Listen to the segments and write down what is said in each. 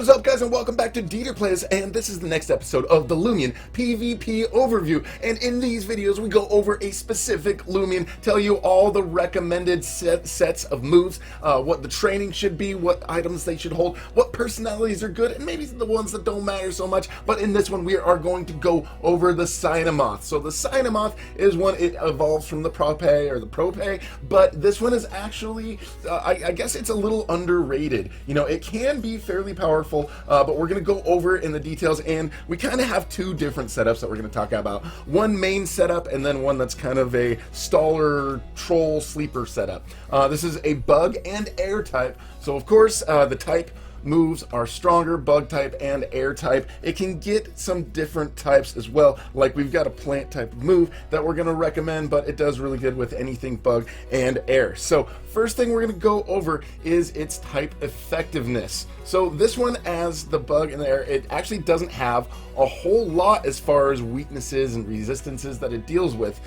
What is up, guys, and welcome back to DeeterPlays, and this is the next episode of the Loomian PvP overview. And in these videos, we go over a specific Loomian, tell you all the recommended sets of moves, what the training should be, what items they should hold, what personalities are good, and maybe the ones that don't matter so much. But in this one, we are going to go over the Cynamoth. So the Cynamoth is one, it evolves from the Prope or the Prope, but this one is actually, I guess it's a little underrated. You know, it can be fairly powerful. But we're going to go over it in the details, and we kind of have two different setups that we're going to talk about. One main setup, and then one that's kind of a staller, troll, sleeper setup. This is a bug and air type, so of course the type moves are stronger, bug type and air type. It can get some different types as well, like we've got a plant type of move that we're going to recommend, but it does really good with anything bug and air. So first thing we're going to go over is its type effectiveness. So this one, as the bug and the air, it actually doesn't have a whole lot as far as weaknesses and resistances that it deals with.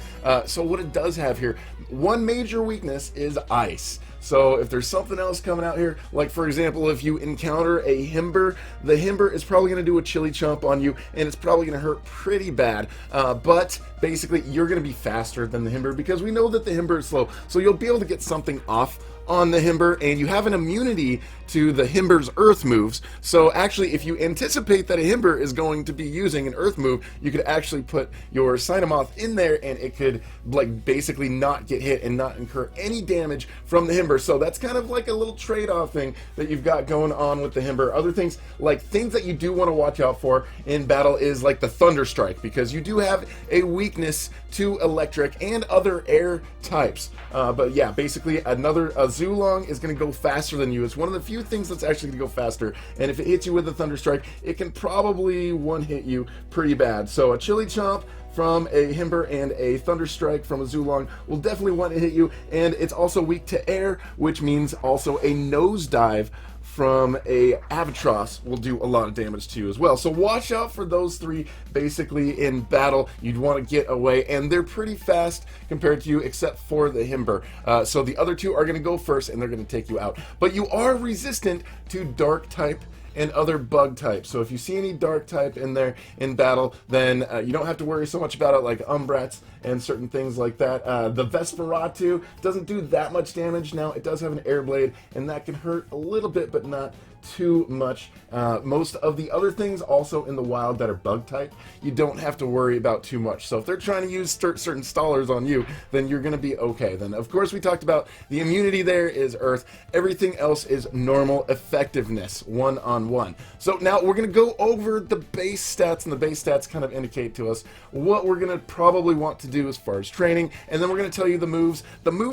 So what it does have here, one major weakness is ice. So if there's something else coming out here, like for example, if you encounter a Himber, the Himber is probably going to do a chili chomp on you, and it's probably going to hurt pretty bad. But basically, you're going to be faster than the Himber because we know that the Himber is slow. So you'll be able to get something off on the Himber, and you have an immunity to the Himber's earth moves. So actually, if you anticipate that a Himber is going to be using an earth move, you could actually put your Cynamoth in there, and it could like basically not get hit and not incur any damage from the Himber. So that's kind of like a little trade-off thing that you've got going on with the Himber. Other things, like things that you do want to watch out for in battle, is like the Thunder Strike, because you do have a weakness to electric and other air types. But yeah, basically another Zulong is going to go faster than you. It's one of the few things that's actually going to go faster, and if it hits you with a Thunder Strike, it can probably one-hit you pretty bad. So a Chili Chomp from a Himber and a Thunder Strike from a Zulong will definitely want to hit you, and it's also weak to air, which means also a Nosedive from a Albatross will do a lot of damage to you as well. So watch out for those three basically in battle. You'd want to get away, and they're pretty fast compared to you except for the Himber. So the other two are going to go first, and they're going to take you out. But you are resistant to dark type and other bug types. So if you see any dark type in there in battle, then you don't have to worry so much about it, like Umbrats and certain things like that. The Vesperatu doesn't do that much damage. Now it does have an air blade, and that can hurt a little bit, but not too much. Most of the other things also in the wild that are bug type, you don't have to worry about too much. So if they're trying to use certain stallers on you, then you're going to be okay. Then of course we talked about the immunity there is earth. Everything else is normal effectiveness, one-on-one. So now we're going to go over the base stats, and the base stats kind of indicate to us what we're going to probably want to do as far as training, and then we're going to tell you the moves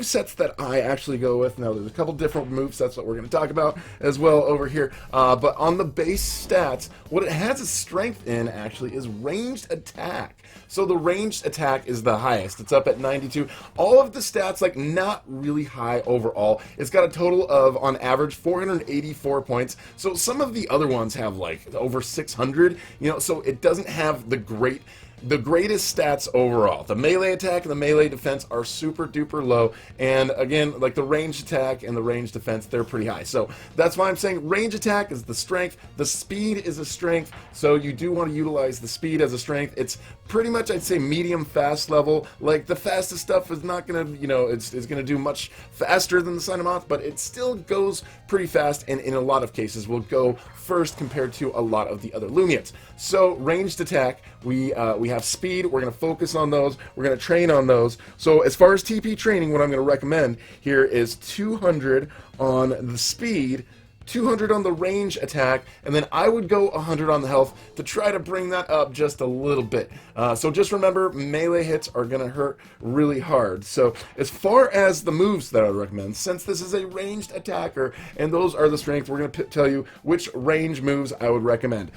sets that I actually go with. Now there's a couple different move sets that we're going to talk about as well over here. But on the base stats, what it has a strength in actually is ranged attack. So the ranged attack is the highest. It's up at 92. All of the stats, like, not really high overall. It's got a total of, on average, 484 points. So some of the other ones have like over 600, you know, so it doesn't have the greatest stats overall. The melee attack and the melee defense are super duper low, and again, like the ranged attack and the ranged defense, they're pretty high. So that's why I'm saying range attack is the strength, the speed is a strength, so you do want to utilize the speed as a strength. It's pretty much, I'd say, medium fast level. Like the fastest stuff is not gonna, you know, it's gonna do much faster than the Cynamoth, but it still goes pretty fast, and in a lot of cases will go first compared to a lot of the other Loomians. So ranged attack, we have speed. We're going to focus on those. We're going to train on those. So as far as TP training, what I'm going to recommend here is 200 on the speed, 200 on the range attack, and then I would go 100 on the health to try to bring that up just a little bit. So just remember, melee hits are going to hurt really hard. So as far as the moves that I would recommend, since this is a ranged attacker and those are the strengths, we're going to tell you which range moves I would recommend.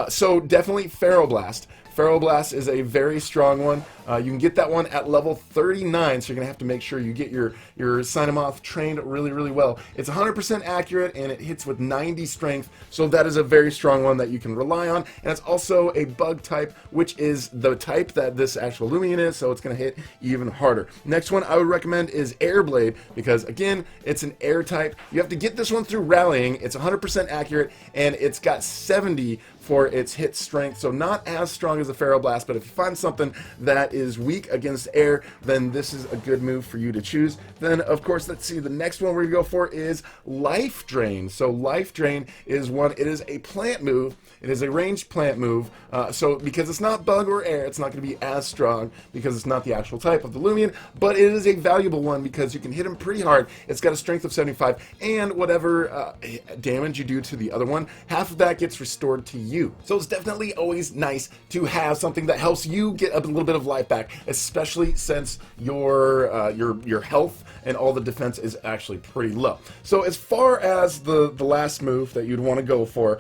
So definitely Feral Blast. Feral Blast is a very strong one. You can get that one at level 39, so you're gonna have to make sure you get your Cynamoth trained really, really well. It's 100% accurate, and it hits with 90 strength, so that is a very strong one that you can rely on. And it's also a bug type, which is the type that this actual Loomian is, so it's gonna hit even harder. Next one I would recommend is Airblade, because again, it's an air type. You have to get this one through rallying. It's 100% accurate, and it's got 70 for its hit strength, so not as strong as a Pharaoh Blast, but if you find something that is weak against air, then this is a good move for you to choose. Then, of course, let's see, the next one we're going to go for is Life Drain. So Life Drain is one, it is a plant move, it is a ranged plant move, so because it's not bug or air, it's not going to be as strong because it's not the actual type of the Loomian, but it is a valuable one because you can hit him pretty hard. It's got a strength of 75, and whatever damage you do to the other one, half of that gets restored to you. So it's definitely always nice to have something that helps you get a little bit of life back, especially since your health and all the defense is actually pretty low. So as far as the last move that you'd want to go for,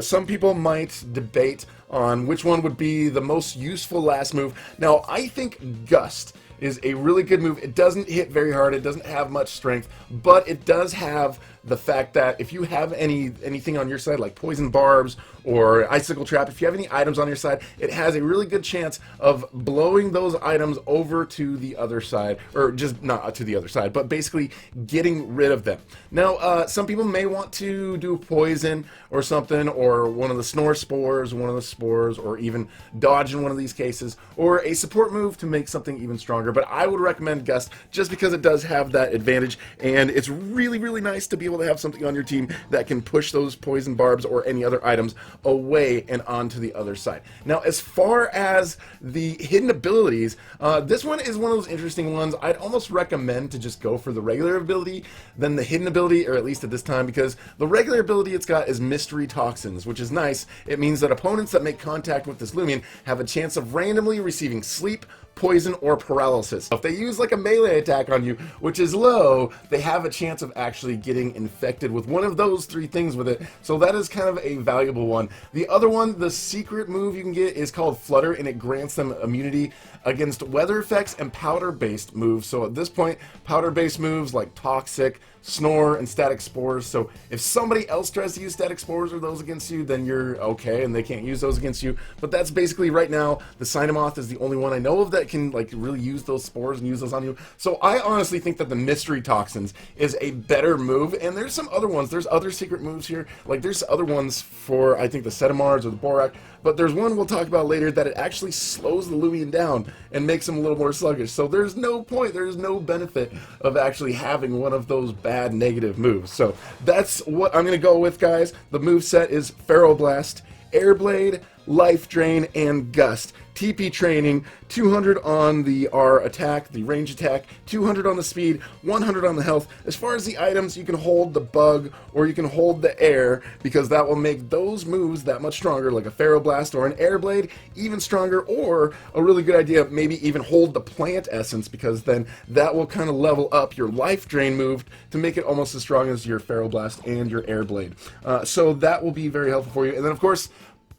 some people might debate on which one would be the most useful last move. Now, I think Gust is a really good move. It doesn't hit very hard, it doesn't have much strength, but it does have the fact that if you have anything on your side, like poison barbs or icicle trap, if you have any items on your side, it has a really good chance of blowing those items over to the other side, or just not to the other side, but basically getting rid of them. Now, some people may want to do poison or something, or one of the snore spores, one of the spores, or even dodge in one of these cases, or a support move to make something even stronger. But I would recommend Gust just because it does have that advantage, and it's really, really nice to be able to have something on your team that can push those poison barbs or any other items away and onto the other side. Now, as far as the hidden abilities, this one is one of those interesting ones. I'd almost recommend to just go for the regular ability than the hidden ability, or at least at this time, because the regular ability it's got is Mystery Toxins, which is nice. It means that opponents that make contact with this Loomian have a chance of randomly receiving sleep, poison, or paralysis. If they use like a melee attack on you, which is low, they have a chance of actually getting infected with one of those three things with it, so that is kind of a valuable one. The other one, the secret move you can get, is called Flutter, and it grants them immunity against weather effects and powder-based moves. So at this point, powder-based moves like Toxic, Snore, and Static Spores. So if somebody else tries to use Static Spores or those against you, then you're okay, and they can't use those against you. But that's basically, right now, the Cynamoth is the only one I know of that can like really use those spores and use those on you. So I honestly think that the Mystery Toxins is a better move, and there's some other ones. There's other secret moves here. Like there's other ones for, I think, the Cetamars or the Borak, but there's one we'll talk about later that it actually slows the Loomian down and makes him a little more sluggish. So there's no point, there's no benefit of actually having one of those bad negative moves. So that's what I'm going to go with, guys. The move set is Pharaoh Blast, Airblade, Life Drain, and Gust. TP training, 200 on the R attack, the range attack, 200 on the speed, 100 on the health. As far as the items, you can hold the bug or you can hold the air, because that will make those moves that much stronger, like a Pharaoh Blast or an Air Blade, even stronger, or a really good idea, maybe even hold the plant essence, because then that will kind of level up your Life Drain move to make it almost as strong as your Pharaoh Blast and your Air Blade. So that will be very helpful for you. And then, of course,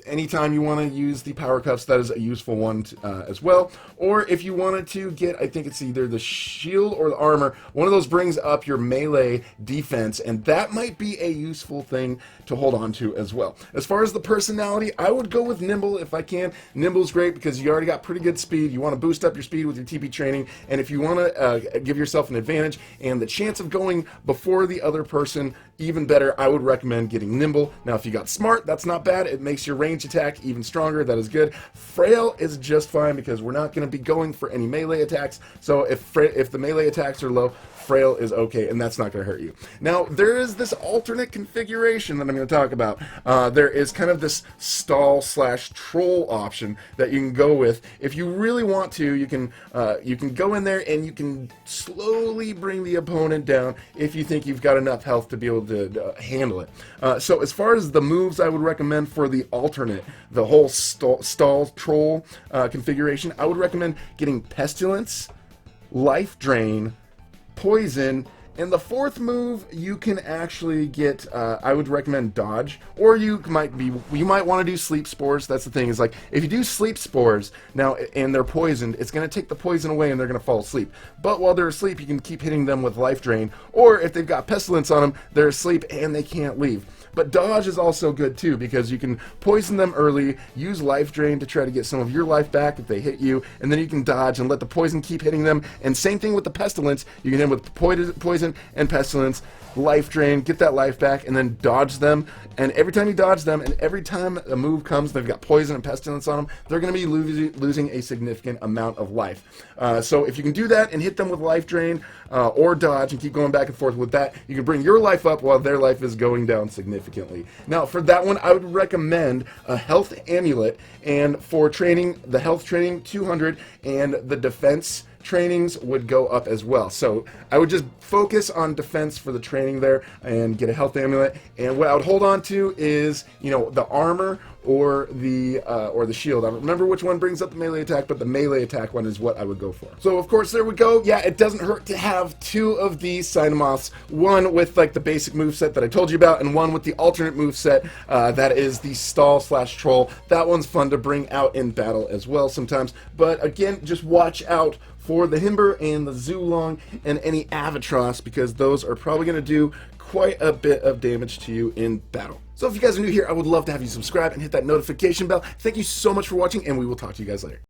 anytime you want to use the power cuffs, that is a useful one as well. Or if you wanted to get, I think it's either the shield or the armor, one of those brings up your melee defense, and that might be a useful thing to hold on to as well. As far as the personality, I would go with Nimble if I can. Nimble's great because you already got pretty good speed. You want to boost up your speed with your TP training, and if you want to give yourself an advantage and the chance of going before the other person even better, I would recommend getting Nimble. Now, if you got Smart, that's not bad. It makes your range attack even stronger. That is good. Frail is just fine because we're not going to be going for any melee attacks. So if the melee attacks are low, Frail is okay, and that's not going to hurt you. Now, there is this alternate configuration that I'm going to talk about. There is kind of this stall/troll option that you can go with. If you really want to, you can go in there and you can slowly bring the opponent down if you think you've got enough health to be able to handle it. So as far as the moves I would recommend for the alternate, the whole stall troll configuration, I would recommend getting Pestilence, Life Drain, Poison, And the fourth move, you can actually get, I would recommend dodge, or you might want to do sleep spores. That's the thing, is like, if you do sleep spores, now, and they're poisoned, it's going to take the poison away and they're going to fall asleep. But while they're asleep, you can keep hitting them with life drain, or if they've got pestilence on them, they're asleep and they can't leave. But dodge is also good too, because you can poison them early, use life drain to try to get some of your life back if they hit you, and then you can dodge and let the poison keep hitting them. And same thing with the pestilence, you can hit them with poison and pestilence, life drain, get that life back, and then dodge them. And every time you dodge them, and every time a move comes, they've got poison and pestilence on them, they're going to be losing a significant amount of life. So if you can do that and hit them with life drain or dodge and keep going back and forth with that, you can bring your life up while their life is going down significantly. Now for that one, I would recommend a health amulet, and for training, the health training 200 and the defense trainings would go up as well. So I would just focus on defense for the training there and get a health amulet. And what I would hold on to is, you know, the armor or the shield. I don't remember which one brings up the melee attack, but the melee attack one is what I would go for. So of course, there we go. Yeah, it doesn't hurt to have two of these Cynamoths, one with like the basic moveset that I told you about, and one with the alternate moveset that is the stall/troll. That one's fun to bring out in battle as well sometimes. But again, just watch out for the Himber and the Zulong and any Avatros, because those are probably going to do quite a bit of damage to you in battle. So if you guys are new here, I would love to have you subscribe and hit that notification bell. Thank you so much for watching, and we will talk to you guys later.